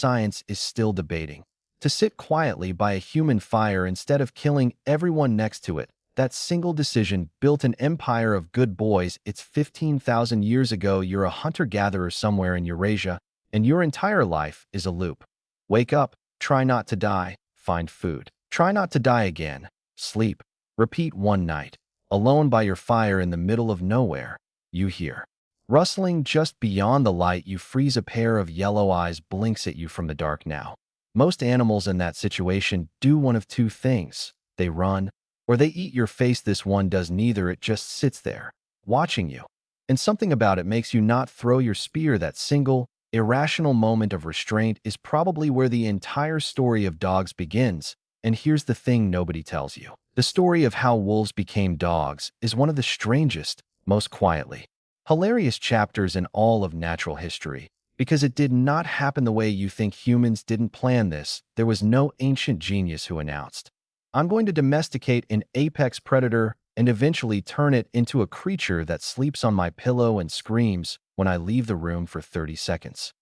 science is still debating. To sit quietly by a human fire instead of killing everyone next to it, that single decision built an empire of good boys. It's 15,000 years ago. You're a hunter-gatherer somewhere in Eurasia, and your entire life is a loop. Wake up, try not to die, find food. Try not to die again, sleep. Repeat one night. Alone by your fire in the middle of nowhere, you hear rustling just beyond the light. You freeze. A pair of yellow eyes blinks at you from the dark now. Most animals in that situation do one of two things. They run, or they eat your face. This one does neither. It just sits there, watching you. And something about it makes you not throw your spear. That single, irrational moment of restraint is probably where the entire story of dogs begins. And here's the thing nobody tells you. The story of how wolves became dogs is one of the strangest, most quietly hilarious chapters in all of natural history, because it did not happen the way you think. Humans didn't plan this. There was no ancient genius who announced, "I'm going to domesticate an apex predator and eventually turn it into a creature that sleeps on my pillow and screams when I leave the room for 30 seconds.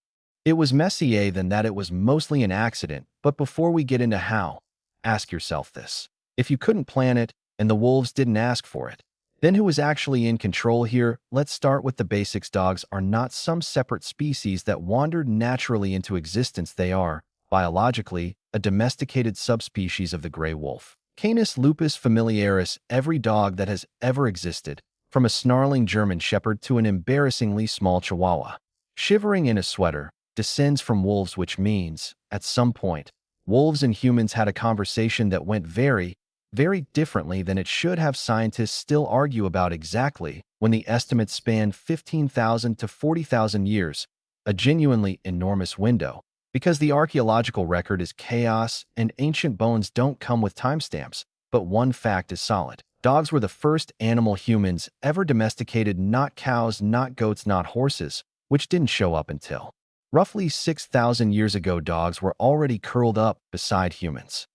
It was messier than that. It was mostly an accident. But before we get into how, ask yourself this. If you couldn't plan it and the wolves didn't ask for it, then who is actually in control here? Let's start with the basics. Dogs are not some separate species that wandered naturally into existence. They are, biologically, a domesticated subspecies of the gray wolf, Canis lupus familiaris. Every dog that has ever existed, from a snarling German shepherd to an embarrassingly small chihuahua, shivering in a sweater, descends from wolves, which means, at some point, wolves and humans had a conversation that went very differently than it should have. Scientists still argue about exactly when the estimates span 15,000 to 40,000 years, a genuinely enormous window, because the archaeological record is chaos and ancient bones don't come with timestamps. But one fact is solid. Dogs were the first animal humans ever domesticated, not cows, not goats, not horses, which didn't show up until roughly 6,000 years ago. Dogs were already curled up beside humans,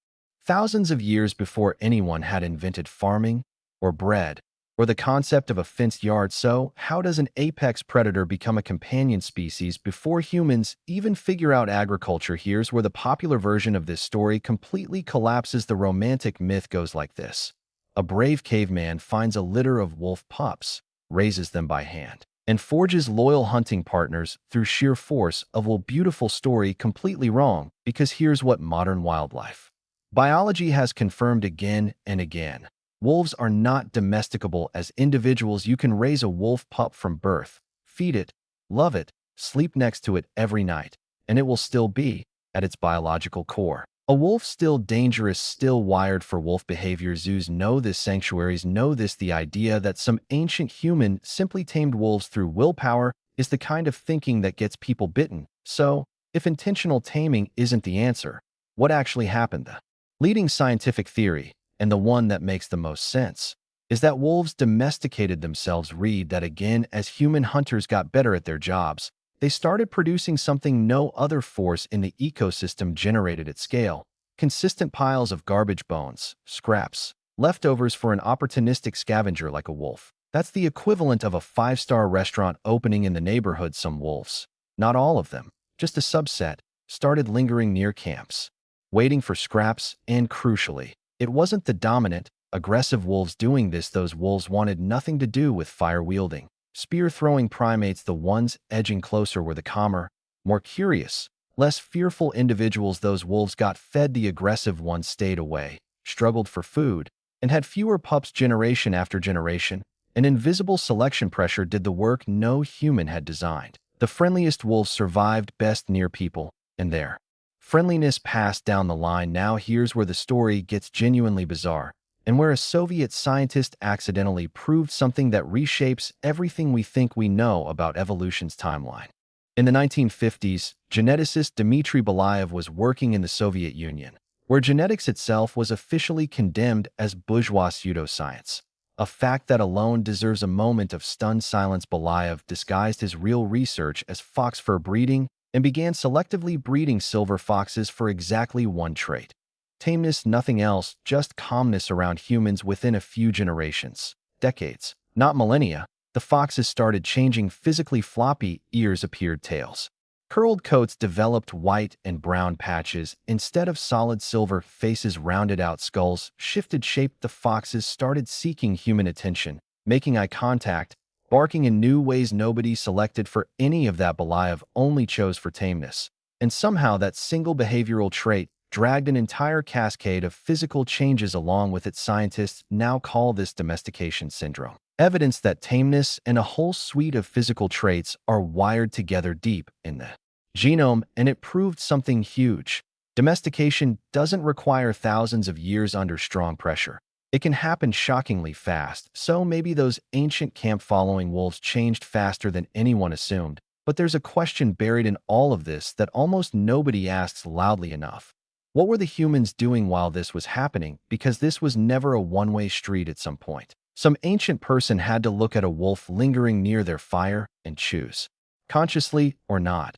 thousands of years before anyone had invented farming or bread or the concept of a fenced yard. So, how does an apex predator become a companion species before humans even figure out agriculture? Here's where the popular version of this story completely collapses. The romantic myth goes like this. A brave caveman finds a litter of wolf pups, raises them by hand, and forges loyal hunting partners through sheer force of will. Beautiful story, completely wrong, because here's what modern wildlife biology has confirmed again and again. Wolves are not domesticable as individuals. You can raise a wolf pup from birth, feed it, love it, sleep next to it every night, and it will still be, at its biological core, a wolf. Still dangerous, still wired for wolf behavior. Zoos know this, sanctuaries know this. The idea that some ancient human simply tamed wolves through willpower is the kind of thinking that gets people bitten. So, if intentional taming isn't the answer, what actually happened? The leading scientific theory, and the one that makes the most sense, is that wolves domesticated themselves. Read that again. As human hunters got better at their jobs, they started producing something no other force in the ecosystem generated at scale: consistent piles of garbage, bones, scraps, leftovers for an opportunistic scavenger like a wolf. That's the equivalent of a five-star restaurant opening in the neighborhood. Some wolves, not all of them, just a subset, started lingering near camps, waiting for scraps, and crucially, it wasn't the dominant, aggressive wolves doing this. Those wolves wanted nothing to do with fire-wielding, spear-throwing primates. The ones edging closer were the calmer, more curious, less fearful individuals. Those wolves got fed. The aggressive ones stayed away, struggled for food, and had fewer pups generation after generation. An invisible selection pressure did the work no human had designed. The friendliest wolves survived best near people, and their friendliness passed down the line. Now here's where the story gets genuinely bizarre, and where a Soviet scientist accidentally proved something that reshapes everything we think we know about evolution's timeline. In the 1950s, geneticist Dmitry Belyaev was working in the Soviet Union, where genetics itself was officially condemned as bourgeois pseudoscience, a fact that alone deserves a moment of stunned silence. Belyaev disguised his real research as fox fur breeding and began selectively breeding silver foxes for exactly one trait: tameness, nothing else, just calmness around humans. Within a few generations, decades, not millennia, the foxes started changing physically. Floppy ears appeared, tails Curled coats developed white and brown patches instead of solid silver. Faces rounded out skulls shifted shape. The foxes started seeking human attention, making eye contact, barking in new ways. Nobody selected for any of that. Believe only chose for tameness. And somehow that single behavioral trait dragged an entire cascade of physical changes along with it. Scientists now call this domestication syndrome. Evidence that tameness and a whole suite of physical traits are wired together deep in the genome, and it proved something huge. Domestication doesn't require thousands of years under strong pressure. It can happen shockingly fast, so maybe those ancient camp-following wolves changed faster than anyone assumed. But there's a question buried in all of this that almost nobody asks loudly enough. What were the humans doing while this was happening? Because this was never a one-way street at some point. Some ancient person had to look at a wolf lingering near their fire and choose, consciously or not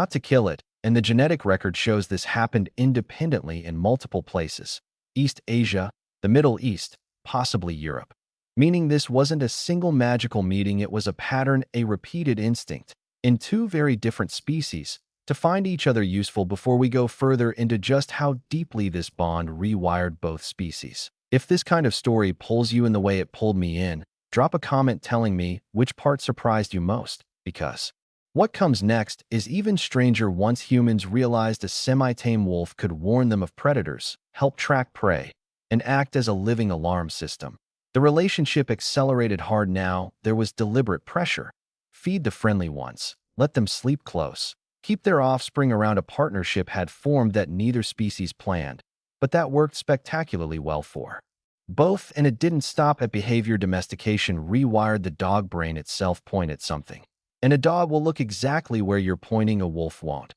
to kill it, and the genetic record shows this happened independently in multiple places. East Asia, the Middle East, possibly Europe. Meaning this wasn't a single magical meeting, it was a pattern, a repeated instinct, in two very different species, to find each other useful. Before we go further into just how deeply this bond rewired both species. If this kind of story pulls you in the way it pulled me in, drop a comment telling me which part surprised you most, because what comes next is even stranger. Once humans realized a semi-tame wolf could warn them of predators, help track prey, and act as a living alarm system, the relationship accelerated hard. Now there was deliberate pressure. Feed the friendly ones, let them sleep close, keep their offspring around. A partnership had formed that neither species planned, but that worked spectacularly well for both, and it didn't stop at behavior. Domestication rewired the dog brain itself. Point at something, and a dog will look exactly where you're pointing. A wolf won't.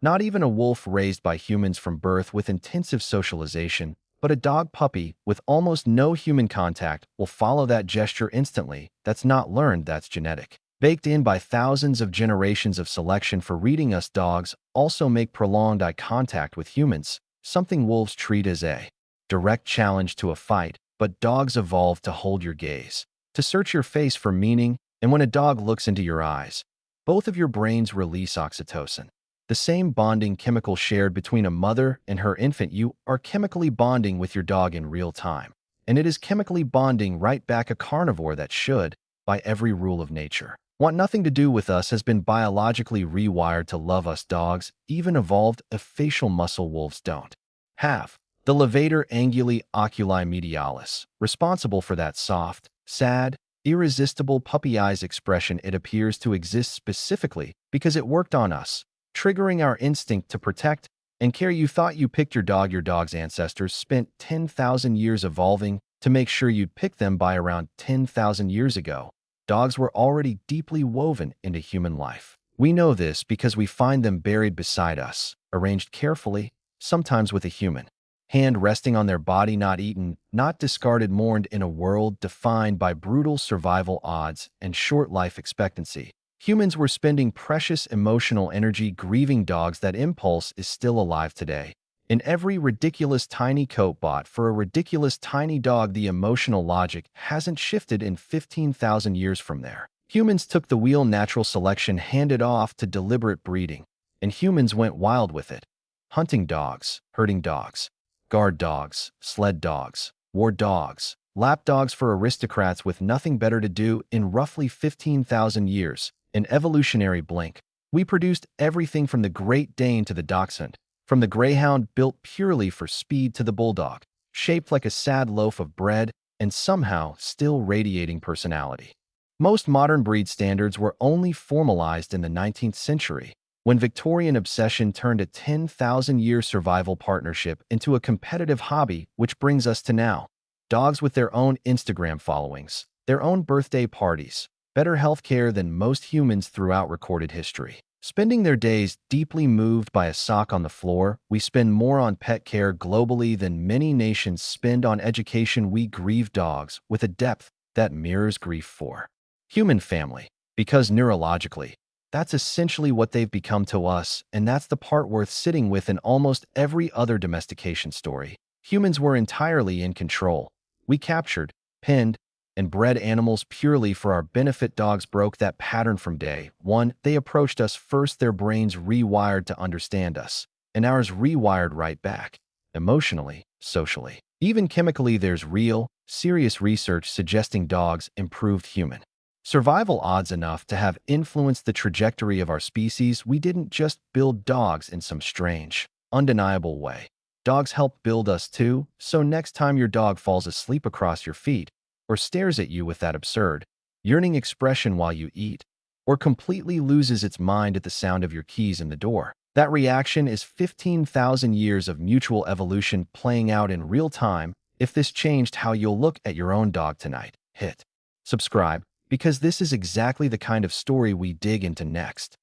Not even a wolf raised by humans from birth with intensive socialization, but a dog puppy with almost no human contact will follow that gesture instantly. That's not learned, that's genetic. Baked in by thousands of generations of selection for reading. Us dogs also make prolonged eye contact with humans, something wolves treat as a direct challenge to a fight, but dogs evolved to hold your gaze, to search your face for meaning, and when a dog looks into your eyes, both of your brains release oxytocin, the same bonding chemical shared between a mother and her infant. You are chemically bonding with your dog in real time, and it is chemically bonding right back. A carnivore that should, by every rule of nature, want nothing to do with us has been biologically rewired to love us. Dogs even evolved a facial muscle wolves don't have. The levator anguli oculi medialis, responsible for that soft, sad, irresistible puppy eyes expression. It appears to exist specifically because it worked on us, triggering our instinct to protect and care. You thought you picked your dog. Your dog's ancestors spent 10,000 years evolving to make sure you'd pick them. By around 10,000 years ago, dogs were already deeply woven into human life. We know this because we find them buried beside us, arranged carefully, sometimes with a human hand resting on their body. Not eaten, not discarded, mourned. In a world defined by brutal survival odds and short life expectancy, humans were spending precious emotional energy grieving dogs. That impulse is still alive today. In every ridiculous tiny coat bought for a ridiculous tiny dog, the emotional logic hasn't shifted in 15,000 years from there. Humans took the wheel. Natural selection handed off to deliberate breeding, and humans went wild with it. Hunting dogs, herding dogs, guard dogs, sled dogs, war dogs, lap dogs for aristocrats with nothing better to do. In roughly 15,000 years, an evolutionary blink, we produced everything from the Great Dane to the Dachshund, from the greyhound built purely for speed to the bulldog, shaped like a sad loaf of bread and somehow still radiating personality. Most modern breed standards were only formalized in the 19th century, when Victorian obsession turned a 10,000-year survival partnership into a competitive hobby. Which brings us to now. Dogs with their own Instagram followings, their own birthday parties, better healthcare than most humans throughout recorded history. Spending their days deeply moved by a sock on the floor, we spend more on pet care globally than many nations spend on education. We grieve dogs with a depth that mirrors grief for human family, because neurologically, that's essentially what they've become to us, and that's the part worth sitting with. In almost every other domestication story, humans were entirely in control. We captured, pinned, and bred animals purely for our benefit. Dogs broke that pattern from day one. They approached us first, their brains rewired to understand us, and ours rewired right back, emotionally, socially. Even chemically, there's real, serious research suggesting dogs improved human survival odds enough to have influenced the trajectory of our species. We didn't just build dogs in some strange, undeniable way. Dogs help build us too, so next time your dog falls asleep across your feet, or stares at you with that absurd, yearning expression while you eat, or completely loses its mind at the sound of your keys in the door, that reaction is 15,000 years of mutual evolution playing out in real time. If this changed how you'll look at your own dog tonight, hit subscribe, because this is exactly the kind of story we dig into next.